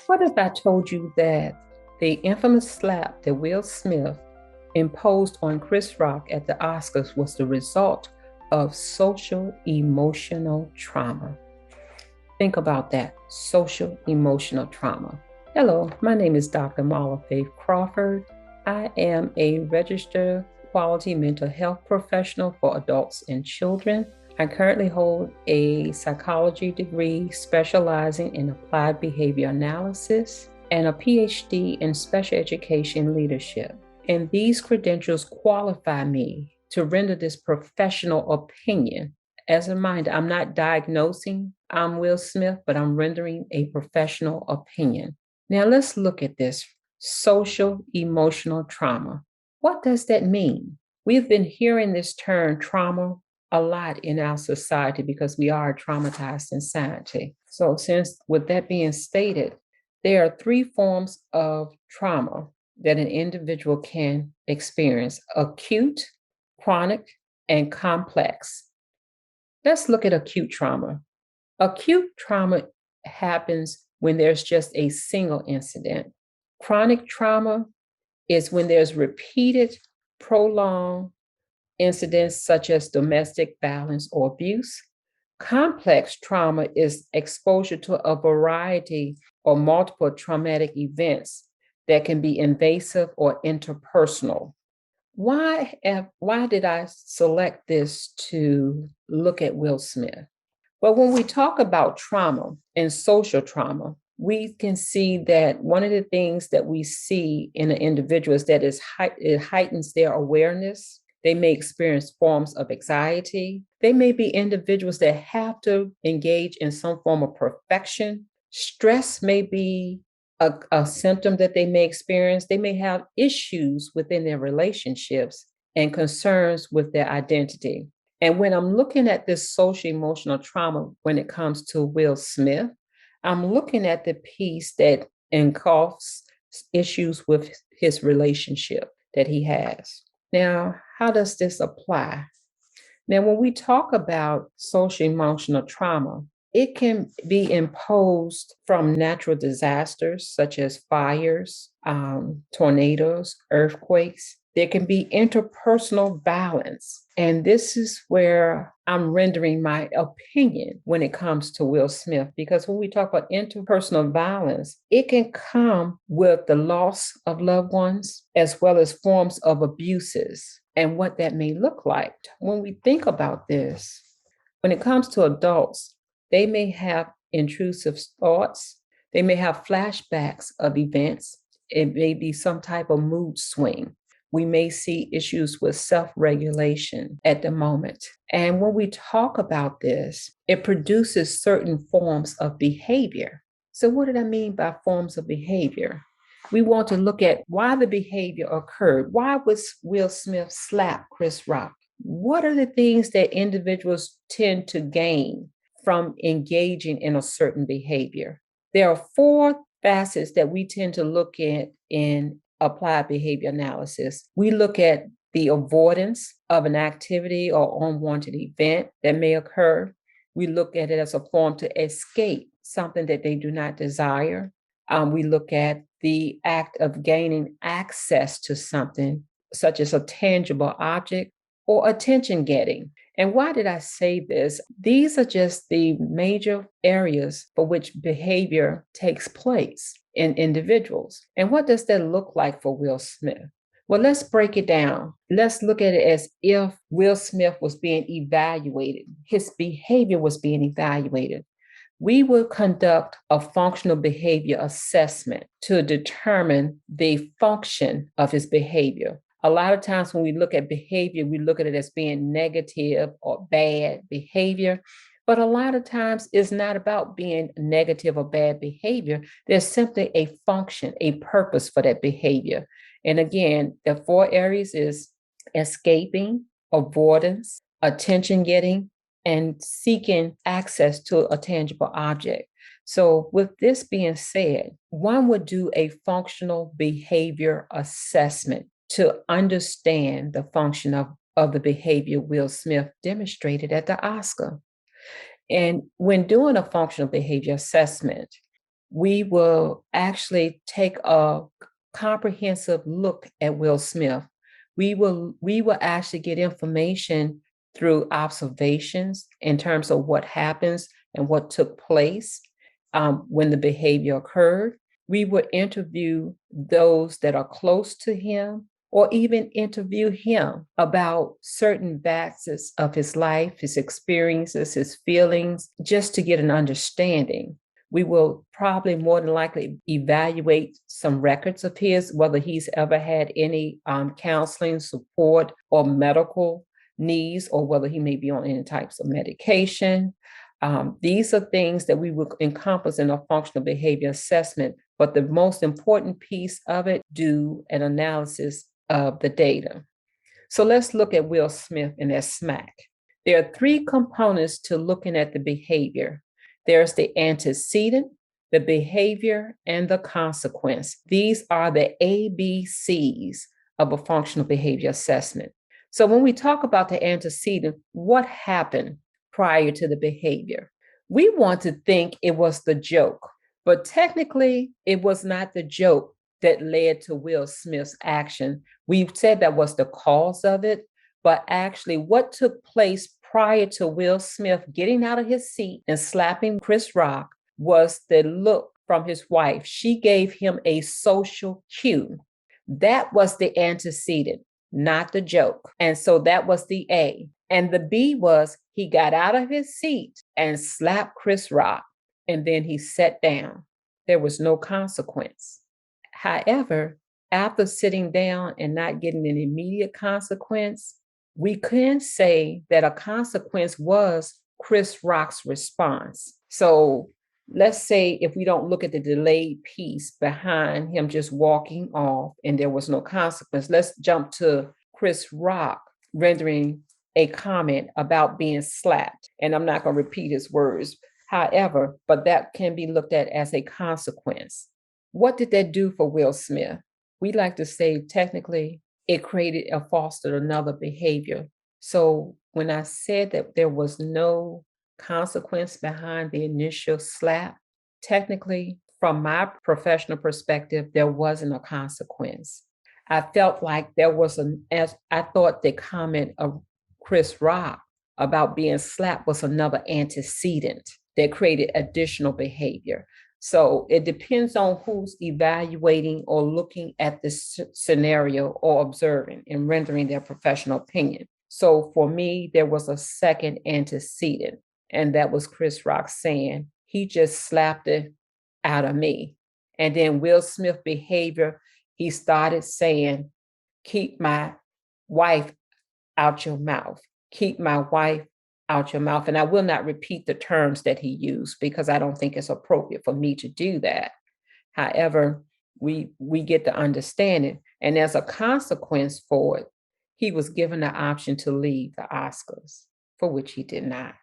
What if I told you that the infamous slap that Will Smith imposed on Chris Rock at the Oscars was the result of social emotional trauma? Think about that, social emotional trauma. Hello, my name is Dr. Marla Crawford. I am a registered quality mental health professional for adults and children. I currently hold a psychology degree specializing in applied behavior analysis and a PhD in special education leadership. And these credentials qualify me to render this professional opinion. As a reminder, I'm not diagnosing Will Smith, but I'm rendering a professional opinion. Now let's look at this social emotional trauma. What does that mean? We've been hearing this term trauma a lot in our society because we are a traumatized society. So since with that being stated, there are three forms of trauma that an individual can experience: acute, chronic, and complex. Let's look at acute trauma. Acute trauma happens when there's just a single incident. Chronic trauma is when there's repeated, prolonged incidents such as domestic violence or abuse. Complex trauma is exposure to a variety or multiple traumatic events that can be invasive or interpersonal. Why did I select this to look at Will Smith? Well, when we talk about trauma and social trauma, we can see that one of the things that we see in an individual is that it heightens their awareness. They may experience forms of anxiety. They may be individuals that have to engage in some form of perfection. Stress may be a symptom that they may experience. They may have issues within their relationships and concerns with their identity. And when I'm looking at this social emotional trauma when it comes to Will Smith, I'm looking at the piece that engulfs issues with his relationship that he has. Now, how does this apply? Now, when we talk about social emotional trauma, it can be imposed from natural disasters such as fires, tornadoes, earthquakes. There can be interpersonal violence. And this is where I'm rendering my opinion when it comes to Will Smith, because when we talk about interpersonal violence, it can come with the loss of loved ones as well as forms of abuses and what that may look like. When we think about this, when it comes to adults, they may have intrusive thoughts. They may have flashbacks of events. It may be some type of mood swing. We may see issues with self-regulation at the moment. And when we talk about this, it produces certain forms of behavior. So what did I mean by forms of behavior? We want to look at why the behavior occurred. Why was Will Smith slap Chris Rock? What are the things that individuals tend to gain from engaging in a certain behavior? There are four facets that we tend to look at in applied behavior analysis. We look at the avoidance of an activity or unwanted event that may occur. We look at it as a form to escape something that they do not desire. We look at the act of gaining access to something, such as a tangible object or attention getting. And why did I say this? These are just the major areas for which behavior takes place in individuals. And what does that look like for Will Smith? Well, let's break it down. Let's look at it as if Will Smith was being evaluated, his behavior was being evaluated. We will conduct a functional behavior assessment to determine the function of his behavior. A lot of times when we look at behavior, we look at it as being negative or bad behavior. But a lot of times it's not about being negative or bad behavior. There's simply a function, a purpose for that behavior. And again, the four areas is escaping, avoidance, attention getting, and seeking access to a tangible object. So with this being said, one would do a functional behavior assessment to understand the function of the behavior Will Smith demonstrated at the Oscar. And when doing a functional behavior assessment, we will actually take a comprehensive look at Will Smith. We will actually get information through observations in terms of what happens and what took place when the behavior occurred. We would interview those that are close to him or even interview him about certain facets of his life, his experiences, his feelings, just to get an understanding. We will probably more than likely evaluate some records of his, whether he's ever had any counseling support or medical needs, or whether he may be on any types of medication. These are things that we will encompass in a functional behavior assessment, but the most important piece of it, do an analysis of the data. So let's look at Will Smith and that SMAC. There are three components to looking at the behavior. There's the antecedent, the behavior, and the consequence. These are the ABCs of a functional behavior assessment. So when we talk about the antecedent, what happened prior to the behavior? We want to think it was the joke, but technically it was not the joke that led to Will Smith's action. We've said that was the cause of it, but actually what took place prior to Will Smith getting out of his seat and slapping Chris Rock was the look from his wife. She gave him a social cue. That was the antecedent, not the joke. And so that was the A. And the B was he got out of his seat and slapped Chris Rock, and then he sat down. There was no consequence. However, after sitting down and not getting an immediate consequence, we can say that a consequence was Chris Rock's response. So let's say if we don't look at the delayed piece behind him just walking off and there was no consequence, let's jump to Chris Rock rendering a comment about being slapped. And I'm not going to repeat his words. However, but that can be looked at as a consequence. What did that do for Will Smith? We like to say technically it created or fostered another behavior. So when I said that there was no consequence behind the initial slap, technically from my professional perspective, there wasn't a consequence. I felt like there was as I thought the comment of Chris Rock about being slapped was another antecedent that created additional behavior. So it depends on who's evaluating or looking at this scenario or observing and rendering their professional opinion. So for me, there was a second antecedent, and that was Chris Rock saying, he just slapped it out of me. And then Will Smith behavior, he started saying, keep my wife out your mouth. Keep my wife out your mouth. And I will not repeat the terms that he used because I don't think it's appropriate for me to do that. However, we get to understand it. And as a consequence for it, he was given the option to leave the Oscars, for which he did not.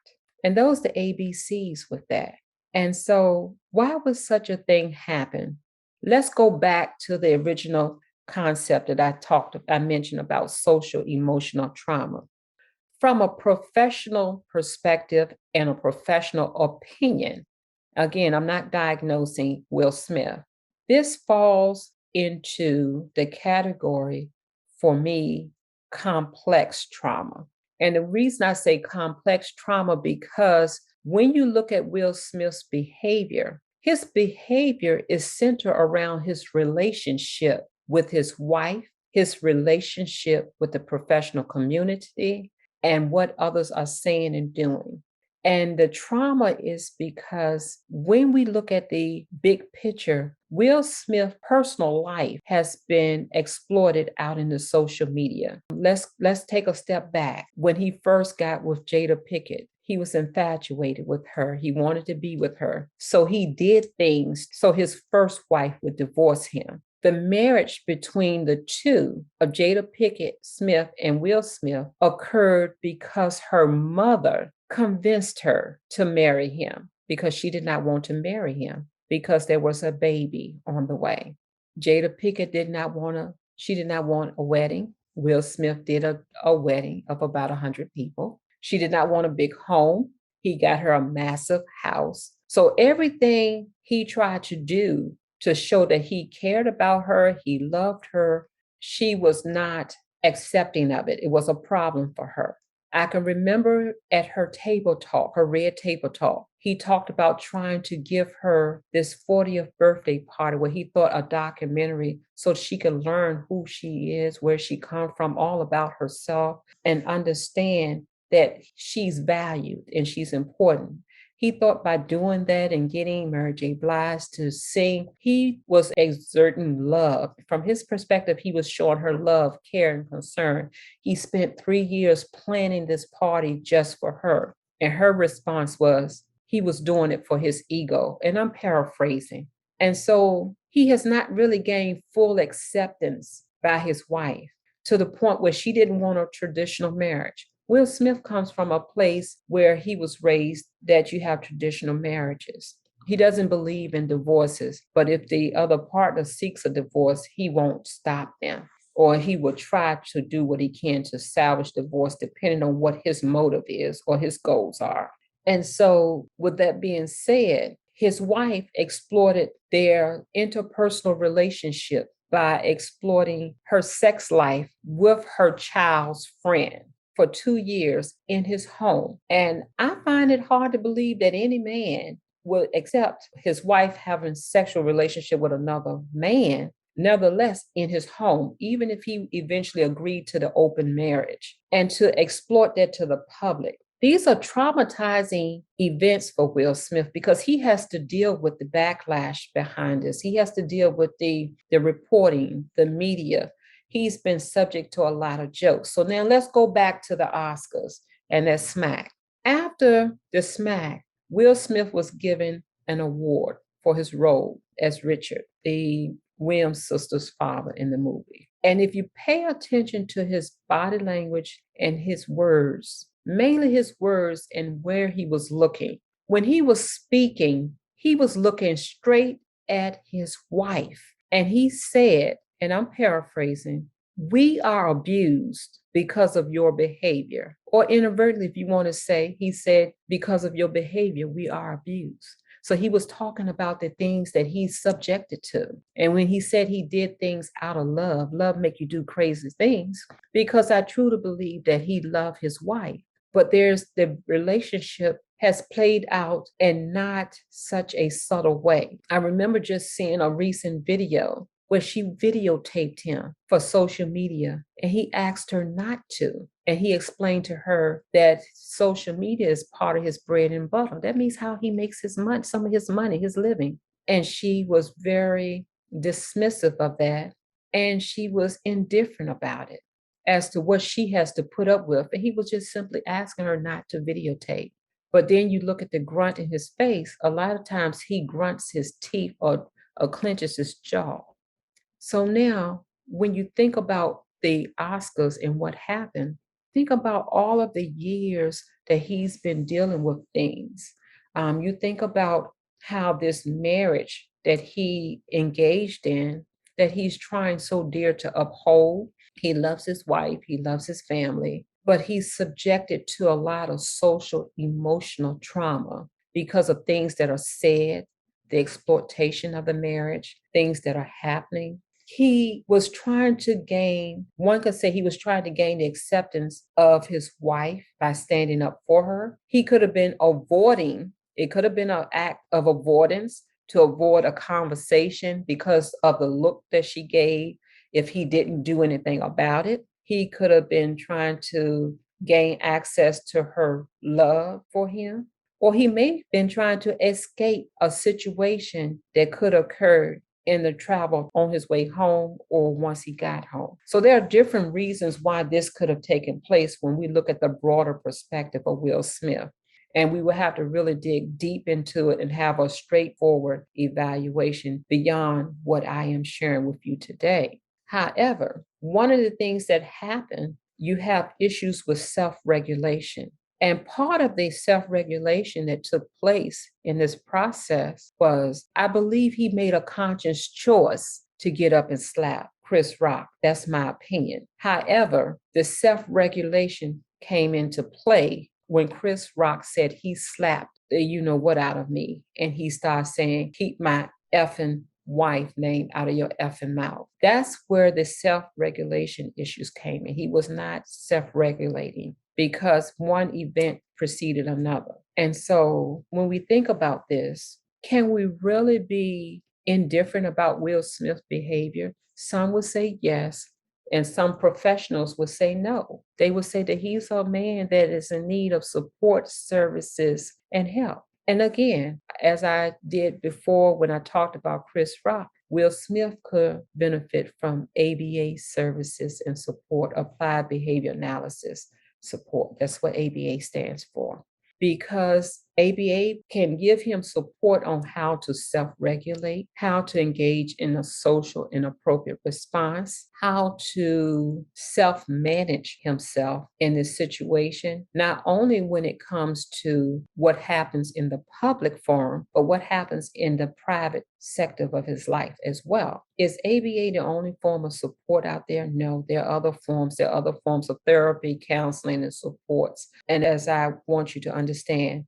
And those are the ABCs with that. And so why would such a thing happen? Let's go back to the original concept that I mentioned about social emotional trauma. From a professional perspective and a professional opinion, again, I'm not diagnosing Will Smith. This falls into the category, for me, complex trauma. And the reason I say complex trauma, because when you look at Will Smith's behavior, his behavior is centered around his relationship with his wife, his relationship with the professional community, and what others are saying and doing. And the trauma is because when we look at the big picture, Will Smith's personal life has been exploited out in the social media. Let's take a step back. When he first got with Jada Pinkett, he was infatuated with her. He wanted to be with her. So he did things so his first wife would divorce him. The marriage between the two of Jada Pinkett Smith and Will Smith occurred because her mother convinced her to marry him because she did not want to marry him because there was a baby on the way. Jada Pinkett did not want a wedding. Will Smith did a wedding of about 100 people. She did not want a big home. He got her a massive house. So everything he tried to do to show that he cared about her, he loved her, she was not accepting of it. It was a problem for her. I can remember at her table talk, her red table talk, he talked about trying to give her this 40th birthday party where he thought a documentary so she could learn who she is, where she comes from, all about herself, and understand that she's valued and she's important. He thought by doing that and getting Mary J. Blige to sing, he was exerting love. From his perspective, he was showing her love, care, and concern. He spent 3 years planning this party just for her. And her response was, he was doing it for his ego. And I'm paraphrasing. And so he has not really gained full acceptance by his wife to the point where she didn't want a traditional marriage. Will Smith comes from a place where he was raised that you have traditional marriages. He doesn't believe in divorces, but if the other partner seeks a divorce, he won't stop them, or he will try to do what he can to salvage divorce, depending on what his motive is or his goals are. And so, with that being said, his wife exploited their interpersonal relationship by exploiting her sex life with her child's friend for 2 years in his home. And I find it hard to believe that any man would accept his wife having sexual relationship with another man, nevertheless in his home, even if he eventually agreed to the open marriage, and to exploit that to the public. These are traumatizing events for Will Smith because he has to deal with the backlash behind this. He has to deal with the reporting, the media. He's been subject to a lot of jokes. So now let's go back to the Oscars and that smack. After the smack, Will Smith was given an award for his role as Richard, the Williams sisters' father in the movie. And if you pay attention to his body language and his words, mainly his words and where he was looking, when he was speaking, he was looking straight at his wife. And he said, and I'm paraphrasing, we are abused because of your behavior. Or inadvertently, if you want to say, he said, because of your behavior, we are abused. So he was talking about the things that he's subjected to. And when he said he did things out of love, love make you do crazy things, because I truly believe that he loved his wife. But there's the relationship has played out in not such a subtle way. I remember just seeing a recent video where she videotaped him for social media and he asked her not to. And he explained to her that social media is part of his bread and butter. That means how he makes his money, some of his money, his living. And she was very dismissive of that. And she was indifferent about it as to what she has to put up with. And he was just simply asking her not to videotape. But then you look at the grunt in his face, a lot of times he grunts his teeth or clenches his jaw. So now, when you think about the Oscars and what happened, think about all of the years that he's been dealing with things. You think about how this marriage that he engaged in, that he's trying so dear to uphold. He loves his wife, he loves his family, but he's subjected to a lot of social, emotional trauma because of things that are said, the exploitation of the marriage, things that are happening. He was trying to gain, one could say he was trying to gain the acceptance of his wife by standing up for her. He could have been avoiding, it could have been an act of avoidance to avoid a conversation because of the look that she gave if he didn't do anything about it. He could have been trying to gain access to her love for him. Or he may have been trying to escape a situation that could occur in the travel on his way home or once he got home. So there are different reasons why this could have taken place when we look at the broader perspective of Will Smith. And we will have to really dig deep into it and have a straightforward evaluation beyond what I am sharing with you today. However, one of the things that happen, you have issues with self-regulation. And part of the self-regulation that took place in this process was, I believe he made a conscious choice to get up and slap Chris Rock. That's my opinion. However, the self-regulation came into play when Chris Rock said he slapped the you know what out of me, and he started saying, keep my effing wife name out of your effing mouth. That's where the self-regulation issues came in. He was not self-regulating because one event preceded another. And so when we think about this, can we really be indifferent about Will Smith's behavior? Some would say yes, and some professionals would say no. They would say that he's a man that is in need of support services and help. And again, as I did before when I talked about Chris Rock, Will Smith could benefit from ABA services and support, applied behavior analysis support. That's what ABA stands for. Because ABA can give him support on how to self-regulate, how to engage in a social and appropriate response, how to self-manage himself in this situation, not only when it comes to what happens in the public forum, but what happens in the private sector of his life as well. Is ABA the only form of support out there? No, there are other forms. There are other forms of therapy, counseling, and supports. And as I want you to understand,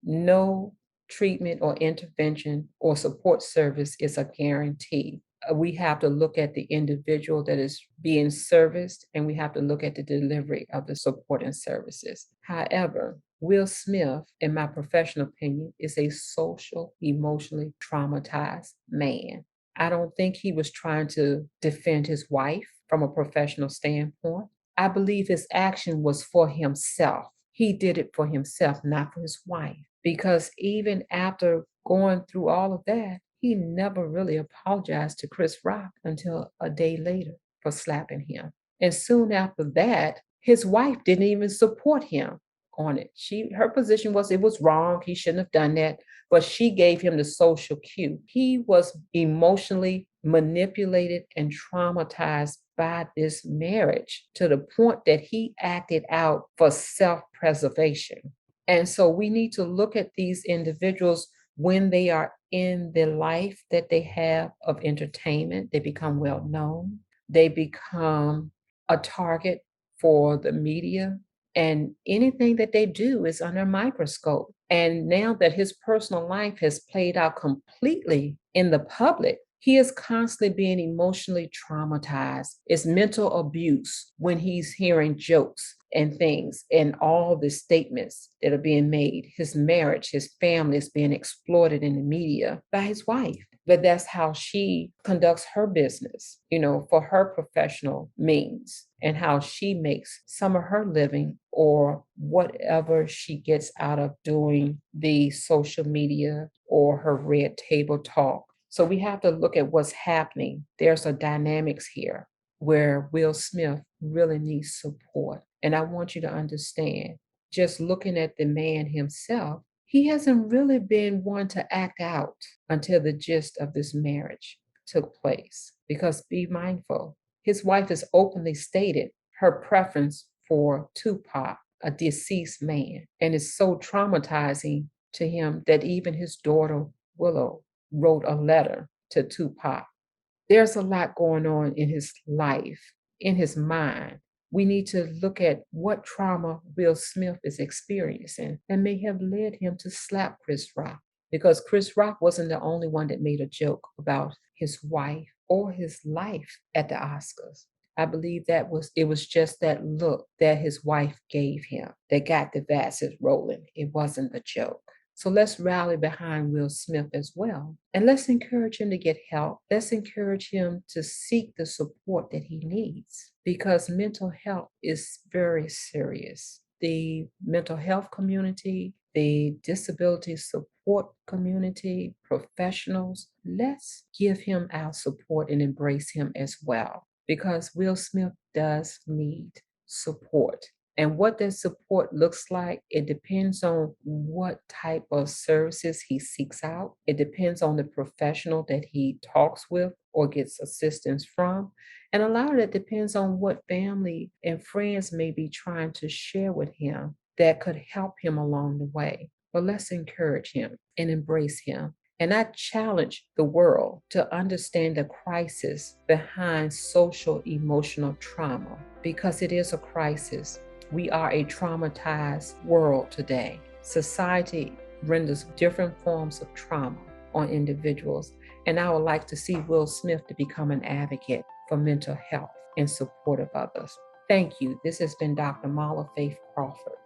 no treatment or intervention or support service is a guarantee. We have to look at the individual that is being serviced, and we have to look at the delivery of the support and services. However, Will Smith, in my professional opinion, is a social, emotionally traumatized man. I don't think he was trying to defend his wife from a professional standpoint. I believe his action was for himself. He did it for himself, not for his wife. Because even after going through all of that, he never really apologized to Chris Rock until a day later for slapping him. And soon after that, his wife didn't even support him on it. Her position was it was wrong. He shouldn't have done that. But she gave him the social cue. He was emotionally manipulated and traumatized by this marriage to the point that he acted out for self-preservation. And so we need to look at these individuals when they are in the life that they have of entertainment. They become well known. They become a target for the media, and anything that they do is under a microscope. And now that his personal life has played out completely in the public, he is constantly being emotionally traumatized. It's mental abuse when he's hearing jokes and things and all the statements that are being made. His marriage, his family is being exploited in the media by his wife. But that's how she conducts her business, for her professional means, and how she makes some of her living or whatever she gets out of doing the social media or her red table talk. So we have to look at what's happening. There's a dynamics here where Will Smith really needs support. And I want you to understand, just looking at the man himself, he hasn't really been one to act out until the gist of this marriage took place. Because be mindful, his wife has openly stated her preference for Tupac, a deceased man, and it's so traumatizing to him that even his daughter, Willow, wrote a letter to Tupac. There's a lot going on in his life, in his mind. We need to look at what trauma Will Smith is experiencing that may have led him to slap Chris Rock. Because Chris Rock wasn't the only one that made a joke about his wife or his life at the Oscars. I believe it was just that look that his wife gave him that got the vases rolling. It wasn't the joke. So let's rally behind Will Smith as well. And let's encourage him to get help. Let's encourage him to seek the support that he needs, because mental health is very serious. The mental health community, the disability support community, professionals, let's give him our support and embrace him as well, because Will Smith does need support. And what that support looks like, it depends on what type of services he seeks out. It depends on the professional that he talks with or gets assistance from. And a lot of it depends on what family and friends may be trying to share with him that could help him along the way. But let's encourage him and embrace him. And I challenge the world to understand the crisis behind social emotional trauma, because it is a crisis. We are a traumatized world today. Society renders different forms of trauma on individuals, and I would like to see Will Smith to become an advocate for mental health and support of others. Thank you. This has been Dr. Marla Faith Crawford.